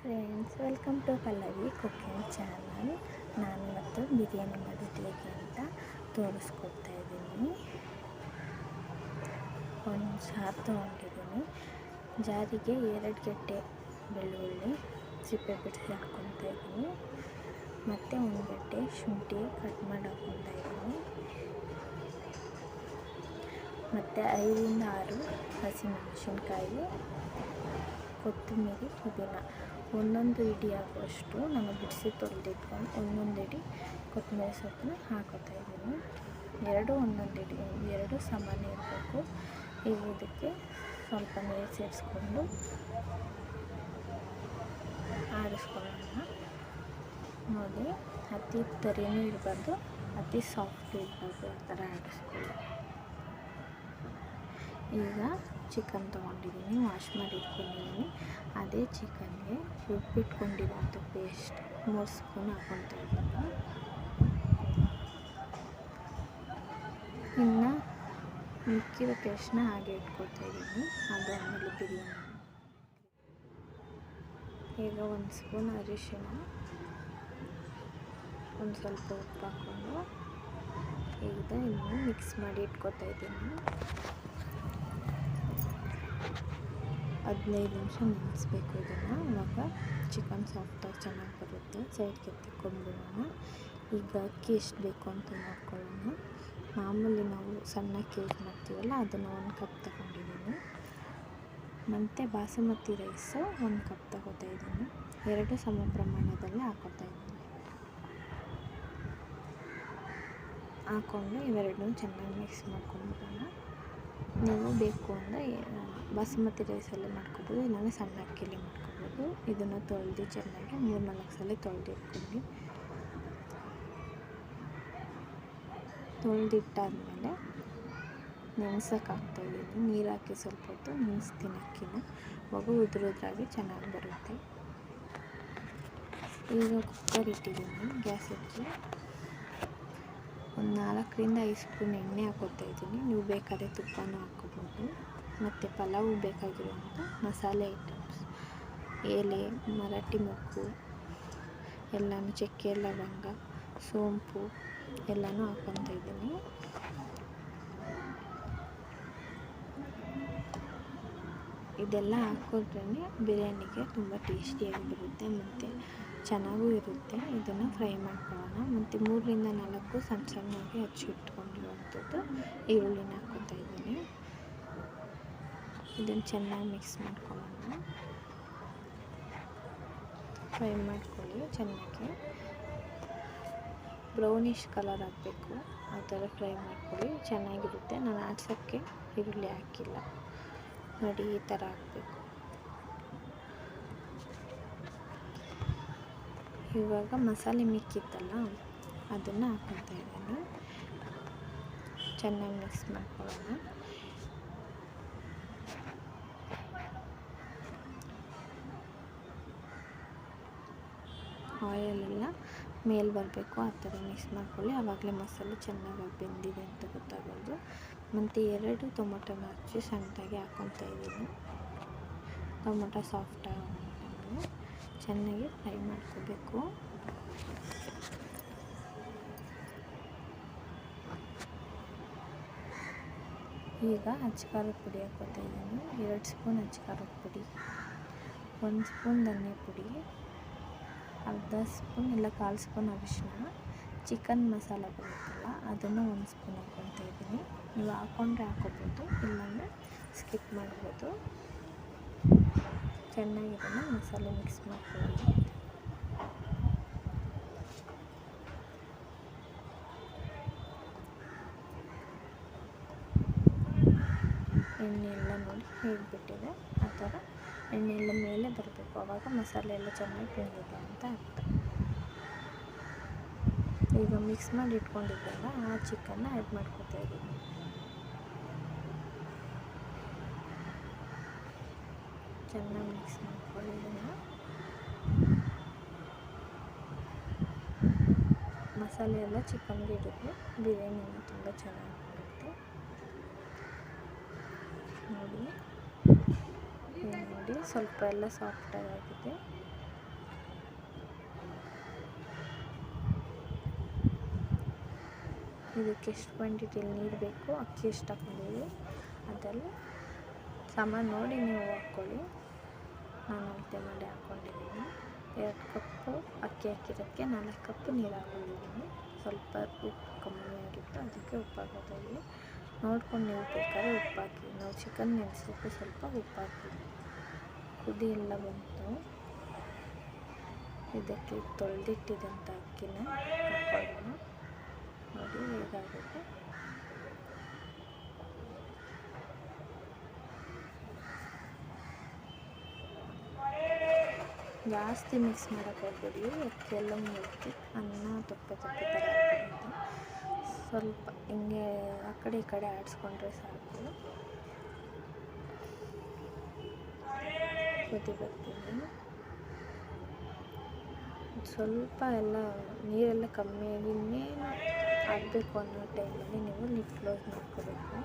Friends, welcome to Pallavi cooking channel. ನಾನು ಇವತ್ತು ಬಿರಿಯಾನಿ ಮಾಡೋದು ಹೇಗೆ ಅಂತ ತೋರಿಸ್ಕೊಡ್ತಾ ಇದ್ದೀನಿ. ಒಂದು ಜಾರ್ ತೊಗೊಂಡಿದ್ದೀನಿ. ಜಾರಿಗೆ 2 ಗೆಡ್ಡೆ ಬೆಳ್ಳುಳ್ಳಿ ಸಿಪ್ಪೆ ಬಿಡಿಸಿ ಹಾಕ್ಕೊತಾ ಇದ್ದೀನಿ. ಮತ್ತು 1 ಗೆಡ್ಡೆ ಶುಂಠಿ ಕಟ್ ಮಾಡಿ ಹಾಕ್ಕೊತಾ ಇದ್ದೀನಿ. ಮತ್ತು 5ರಿಂದ 6 ಹಸಿಮೆಣಸಿನ್ಕಾಯಿ, ಕೊತ್ತಂಬರಿ, ಪುದೀನ ಒಂದೊಂದು ಹಿಡಿ ಆಗುವಷ್ಟು ನಾನು ಬಿಡಿಸಿ ತೊಳೆದಿಟ್ಕೊಂಡು ಒಂದೊಂದು ಹಿಡಿ ಕೊತ್ತಂಬರಿ ಸೊಪ್ಪನ್ನ ಹಾಕೋತಾ ಇದ್ದೀನಿ. 2 ಒಂದೊಂದು ಹಿಡಿ, 2 ಸಮಾನ ಇರಬೇಕು. ಈಗ ಇದಕ್ಕೆ ಸ್ವಲ್ಪ ನೀರು ಸೇರಿಸ್ಕೊಂಡು ಆಡಿಸ್ಕೊಳ್ಳೋಣ. ನೋಡಿ, ಅತಿ ತರಿನೂ ಇರಬಾರ್ದು, ಅತಿ ಸಾಫ್ಟು ಇರಬಾರ್ದು, ಆ ಥರ ಆಡಿಸ್ಕೊಳ್ಳಿ. ಈಗ ಚಿಕನ್ ತೊಗೊಂಡಿದ್ದೀನಿ, ವಾಶ್ ಮಾಡಿ ಇಟ್ಕೊಂಡಿದ್ದೀನಿ. ಅದೇ ಚಿಕನ್ಗೆ ರುಬ್ಬಿಟ್ಕೊಂಡಿರೋಂಥ ಪೇಸ್ಟ್ 3 ಸ್ಪೂನ್ ಹಾಕ್ಕೊತಾ ಇದ್ದೀನಿ. ಇನ್ನು ಮಿಕ್ಕಿದ ಪೇಸ್ಟ್ನ ಹಾಗೆ ಇಟ್ಕೊತಾ ಇದ್ದೀನಿ. ಅದು ಆಮೇಲೆ ಬಿರಿಯಾನಿ. ಈಗ 1 ಸ್ಪೂನ್ ಅರಿಶಿಣ, ಒಂದು ಸ್ವಲ್ಪ ಉಪ್ಪು ಹಾಕ್ಕೊಂಡು ಈಗ ಇನ್ನು ಮಿಕ್ಸ್ ಮಾಡಿ ಇಟ್ಕೊತಾ ಇದ್ದೀನಿ. 15 ನಿಮಿಷ ನೆನೆಸ್ಬೇಕು ಇದನ್ನು. ಇವಾಗ ಚಿಕನ್ ಸಾಫ್ಟಾಗಿ ಚೆನ್ನಾಗಿ ಬರುತ್ತೆ. ಸೈಡ್ಗೆ ಎತ್ತಿಕೊಂಡ್ಬಿಡೋಣ. ಈಗ ಅಕ್ಕಿ ಎಷ್ಟು ಬೇಕು ಅಂತ ನೋಡ್ಕೊಳ್ಳೋಣ. ಮಾಮೂಲಿ ನಾವು ಸಣ್ಣ ಅಕ್ಕಿ ಯೂಸ್ ಮಾಡ್ತೀವಲ್ಲ, ಅದನ್ನು 1 ಕಪ್ ತಗೊಂಡಿದ್ದೀನಿ. ಮತ್ತು ಬಾಸುಮತಿ ರೈಸು 1 ಕಪ್ ತಗೋತಾ ಇದ್ದೀನಿ. 2 ಸಮ ಪ್ರಮಾಣದಲ್ಲಿ ಹಾಕೋತಾ ಇದ್ದೀನಿ. ಹಾಕ್ಕೊಂಡು ಇವೆರಡನ್ನೂ ಚೆನ್ನಾಗಿ ಮಿಕ್ಸ್ ಮಾಡ್ಕೊಂಡ್ಬಿಡೋಣ. ನೀವು ಬೇಕು ಅಂದರೆ ಬಾಸುಮತಿ ರೈಸಲ್ಲಿ ಮಾಡ್ಕೊಬೋದು, ಇಲ್ಲಾಂದರೆ ಸಣ್ಣ ಅಕ್ಕಿಲಿ ಮಾಡ್ಕೊಬೋದು. ಇದನ್ನು ತೊಳೆದು ಚೆನ್ನಾಗಿ 3-4 ಸಲ ತೊಳೆದಿಟ್ಕೊಂಡು ತೊಳೆದಿಟ್ಟಾದಮೇಲೆ ನೆನೆಸೋಕೆ ಹಾಕ್ತಾಯಿದ್ದೀನಿ. ನೀರು ಹಾಕಿ ಸ್ವಲ್ಪ ಹೊತ್ತು ನೆನೆಸ್ತೀನಿ ಅಕ್ಕಿನ. ಅವಾಗ ಉದುರಾಗಿ ಚೆನ್ನಾಗಿ ಬರುತ್ತೆ. ಈಗ ಕುಕ್ಕರ್ ಇಟ್ಟಿದ್ದೀನಿ, ಗ್ಯಾಸ್ ಹಚ್ಚಿ ಒಂದು 4ರಿಂದ 5 ಸ್ಪೂನ್ ಎಣ್ಣೆ ಹಾಕೋತಾ ಇದ್ದೀನಿ. ನೀವು ಬೇಕಾದರೆ ತುಪ್ಪನೂ ಹಾಕ್ಕೋಬೋದು. ಮತ್ತು ಪಲಾವು ಬೇಕಾಗಿರುವಂಥ ಮಸಾಲೆ ಐಟಮ್ಸ್, ಎಲೆ, ಮರಾಠಿ ಮೊಗ್ಗು ಎಲ್ಲನೂ, ಚಕ್ಕೆ, ಲವಂಗ, ಸೋಂಪು ಎಲ್ಲನೂ ಹಾಕ್ಕೊತಾ ಇದ್ದೀನಿ. ಇದೆಲ್ಲ ಹಾಕಿದ್ರೇ ಬಿರಿಯಾನಿಗೆ ತುಂಬ ಟೇಸ್ಟಿಯಾಗಿ ಬರುತ್ತೆ ಮತ್ತು ಚೆನ್ನಾಗೂ ಇರುತ್ತೆ. ಇದನ್ನು ಫ್ರೈ ಮಾಡ್ಕೊಳ್ಳೋಣ. ಮತ್ತು 3ರಿಂದ 4 ಸಣ್ಣಗೆ ಹಚ್ಚಿಟ್ಕೊಂಡಿರುವಂಥದ್ದು ಈರುಳ್ಳಿನ ಹಾಕ್ಕೊತಾ ಇದ್ದೀನಿ. ಇದನ್ನು ಚೆನ್ನಾಗಿ ಮಿಕ್ಸ್ ಮಾಡ್ಕೊಳ್ಳೋಣ. ಫ್ರೈ ಮಾಡ್ಕೊಳ್ಳಿ ಚೆನ್ನಾಗಿ. ಬ್ರೌನಿಷ್ ಕಲರ್ ಆಗಬೇಕು, ಆ ಥರ ಫ್ರೈ ಮಾಡ್ಕೊಳ್ಳಿ, ಚೆನ್ನಾಗಿರುತ್ತೆ. ನಾನು ಆಡ್ಸೋಕ್ಕೆ ಈರುಳ್ಳಿ ಹಾಕಿಲ್ಲ ನೋಡಿ, ಈ ಥರ ಹಾಕಬೇಕು. ಇವಾಗ ಮಸಾಲೆ ಮಿಕ್ಕಿತ್ತಲ್ಲ, ಅದನ್ನು ಹಾಕ್ಕೊತಾ ಇದ್ದೀನಿ. ಚೆನ್ನಾಗಿ ಮಿಕ್ಸ್ ಮಾಡ್ಕೊಳ್ಳೋಣ. ಆಯಿಲೆಲ್ಲ ಮೇಲೆ ಬರಬೇಕು, ಆ ಥರ ಮಿಕ್ಸ್ ಮಾಡ್ಕೊಳ್ಳಿ. ಆವಾಗಲೇ ಮಸಾಲೆ ಚೆನ್ನಾಗಿ ಬೆಂದಿದೆ ಅಂತ ಗೊತ್ತಾಗೋದು. ಮತ್ತು 2 ಟೊಮೊಟೊನ ಹಚ್ಚಿ ಸಣ್ಣದಾಗಿ ಹಾಕ್ಕೊತಾ ಇದ್ದೀನಿ. ಟೊಮೊಟೊ ಸಾಫ್ಟಾಗಿ ಚೆನ್ನಾಗಿ ಫ್ರೈ ಮಾಡ್ಕೋಬೇಕು. ಈಗ ಅಚ್ಕಾರದ ಪುಡಿ ಹಾಕ್ಕೊತಾ ಇದ್ದೀನಿ. 2 ಸ್ಪೂನ್ ಅಚ್ಕಾರದ ಪುಡಿ, 1 ಸ್ಪೂನ್ ಧನಿಯಾ ಪುಡಿ, ಅರ್ಧ ಸ್ಪೂನ್ ಇಲ್ಲ 1/4 ಸ್ಪೂನ್ ಅರಿಶಿಣ. ಚಿಕನ್ ಮಸಾಲ ಬರುತ್ತಲ್ಲ, ಅದನ್ನು 1 ಸ್ಪೂನ್ ಹಾಕ್ಕೊತಾ ಇದ್ದೀನಿ. ನೀವು ಹಾಕ್ಕೊಂಡ್ರೆ ಹಾಕ್ಕೋಬೋದು, ಇಲ್ಲಾಂದರೆ ಸ್ಕಿಪ್ ಮಾಡ್ಬೋದು. ಚೆನ್ನಾಗಿ ಇದನ್ನು ಮಸಾಲೆ ಮಿಕ್ಸ್ ಮಾಡ್ಕೊಳ್ಳಿ. ಎಣ್ಣೆ ಎಲ್ಲ ನೋಡಿ ಹೇಗೆ ಬಿಟ್ಟಿದೆ, ಆ ಥರ ಎಣ್ಣೆ ಎಲ್ಲ ಮೇಲೆ ಬರಬೇಕು. ಆವಾಗ ಮಸಾಲೆ ಎಲ್ಲ ಚೆನ್ನಾಗಿ ಬೆಂದಿದೆ ಅಂತ ಅರ್ಥ. ಈಗ ಮಿಕ್ಸ್ ಮಾಡಿ ಇಟ್ಕೊಂಡಿದ್ದಾಗ ಆ ಚಿಕನ್ನ ಆ್ಯಡ್ ಮಾಡ್ಕೊತಾ ಇದ್ದೀನಿ. ಚೆನ್ನಾಗಿ ಮಿಕ್ಸ್ ಮಾಡ್ಕೊಳ್ಳಿ. ಇದನ್ನು ಮಸಾಲೆ ಎಲ್ಲ ಚಿಕನ್ಗೆ ಹಿಡಿದು ಬಿರಿಯಾನಿನ ತುಂಬ ಚೆನ್ನಾಗಿ ಬರುತ್ತೆ. ನೋಡಿ ಸ್ವಲ್ಪ ಎಲ್ಲ ಸಾಫ್ಟಾಗಿ ಆಗಿದೆ. ಇದಕ್ಕೆ ಎಷ್ಟು ಕ್ವಾಂಟಿಟಿಲಿ ನೀರು ಬೇಕು, ಅಕ್ಕಿ ಎಷ್ಟು ಹಾಕ್ಕೊಂಡಿದ್ದೀವಿ ಅದೆಲ್ಲ ಸಮ ನೋಡಿ ನೀವು ಹಾಕ್ಕೊಳ್ಳಿ. ನಾನು ಅಳತೆ ಮಾಡಿ ಹಾಕ್ಕೊಂಡಿದ್ದೀನಿ. 2 ಕಪ್ಪು ಅಕ್ಕಿ ಹಾಕಿರೋದಕ್ಕೆ 4 ಕಪ್ಪು ನೀರು ಹಾಕ್ಕೊಂಡಿದ್ದೀನಿ. ಸ್ವಲ್ಪ ಉಪ್ಪು ಕಮ್ಮಿ ಆಗಿತ್ತು, ಅದಕ್ಕೆ ಉಪ್ಪು ಹಾಕೋದಾಗಿ ನೋಡ್ಕೊಂಡು ನೀವು ಬೇಕಾದ್ರೆ ಉಪ್ಪು ಹಾಕಿ. ನಾವು ಚಿಕನ್ ನೆನೆಸೋಕ್ಕೆ ಸ್ವಲ್ಪ ಉಪ್ಪು ಹಾಕಿದ್ವಿ. ಕುದಿ ಎಲ್ಲ ಬಂತು. ಇದಕ್ಕೆ ತೊಳೆದಿಟ್ಟಿದ್ದಂಥ ಅಕ್ಕಿನ ಹಾಕೊಳ್ಳೋಣ. ನೋಡಿ ಹೇಗಾಗುತ್ತೆ. ಜಾಸ್ತಿ ಮಿಕ್ಸ್ ಮಾಡೋಕ್ಕೆ ಹೋಗ್ಬೇಡಿ, ಅಕ್ಕಿ ಎಲ್ಲ ಮುಳುತ್ತೆ, ಅನ್ನ ತೊಪ್ಪ ಥರ ಆಗ್ಬಿಡುತ್ತೆ. ಸ್ವಲ್ಪ ಹಿಂಗೆ ಆ ಕಡೆ ಈ ಕಡೆ ಆಡಿಸ್ಕೊಂಡ್ರೆ ಸಾಕು. ಕುದಿ ಬರ್ತೀನಿ. ಸ್ವಲ್ಪ ಎಲ್ಲ ನೀರೆಲ್ಲ ಕಮ್ಮಿಯಾಗಿ ಇನ್ನೇನು ಆಗಬೇಕು ಅನ್ನೋ ಟೈಮಲ್ಲಿ ನೀವು ಲಿಡ್ ಕ್ಲೋಸ್ ಮಾಡ್ಕೋಬೇಕು.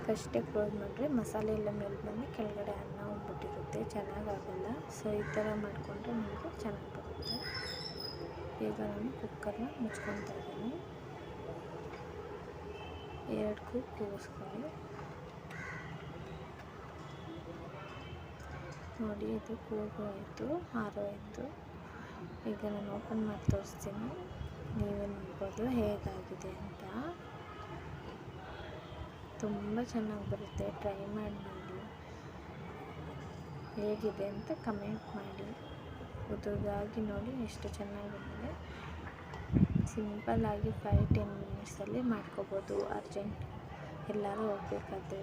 ಫಸ್ಟೇ ಕ್ಲೋಸ್ ಮಾಡಿದ್ರೆ ಮಸಾಲೆ ಎಲ್ಲ ಮೇಲೆ ಬಂದು ಕೆಳಗಡೆ ಅನ್ನ ಉಂಬಿಟ್ಟಿರುತ್ತೆ, ಚೆನ್ನಾಗಾಗಲ್ಲ. ಸೊ ಈ ಥರ ಮಾಡಿಕೊಂಡ್ರೆ ನಿಮಗೆ ಚೆನ್ನಾಗಿ ಬರುತ್ತೆ. ಈಗ ನಾನು ಕುಕ್ಕರ್ನ ಮುಚ್ಕೊತಾ ಇದ್ದೀನಿ. 2 ಕೂಗು ಕೂಗಿಸ್ಕೊಳ್ಳಿ. ನೋಡಿ ಇದು ಕೂಗು ಆಯಿತು, ಆರೋಯ್ತು. ಈಗ ನಾನು ಓಪನ್ ಮಾಡಿ ತೋರಿಸ್ತೀನಿ, ನೀವೇ ನೋಡ್ಬೋದು ಹೇಗಾಗಿದೆ ಅಂತ. ತುಂಬ ಚೆನ್ನಾಗಿ ಬರುತ್ತೆ, ಟ್ರೈ ಮಾಡಿ ನೋಡಿ. ಹೇಗಿದೆ ಅಂತ ಕಮೆಂಟ್ ಮಾಡಿ. ಉದುರಾಗಿ ನೋಡಿ ಎಷ್ಟು ಚೆನ್ನಾಗಿ ಬಂದಿದೆ. ಸಿಂಪಲ್ಲಾಗಿ 5-10 ಮಿನಿಟ್ಸಲ್ಲಿ ಮಾಡ್ಕೋಬೋದು. ಅರ್ಜೆಂಟ್ ಎಲ್ಲರೂ ಹೋಗ್ಬೇಕಾದ್ರೆ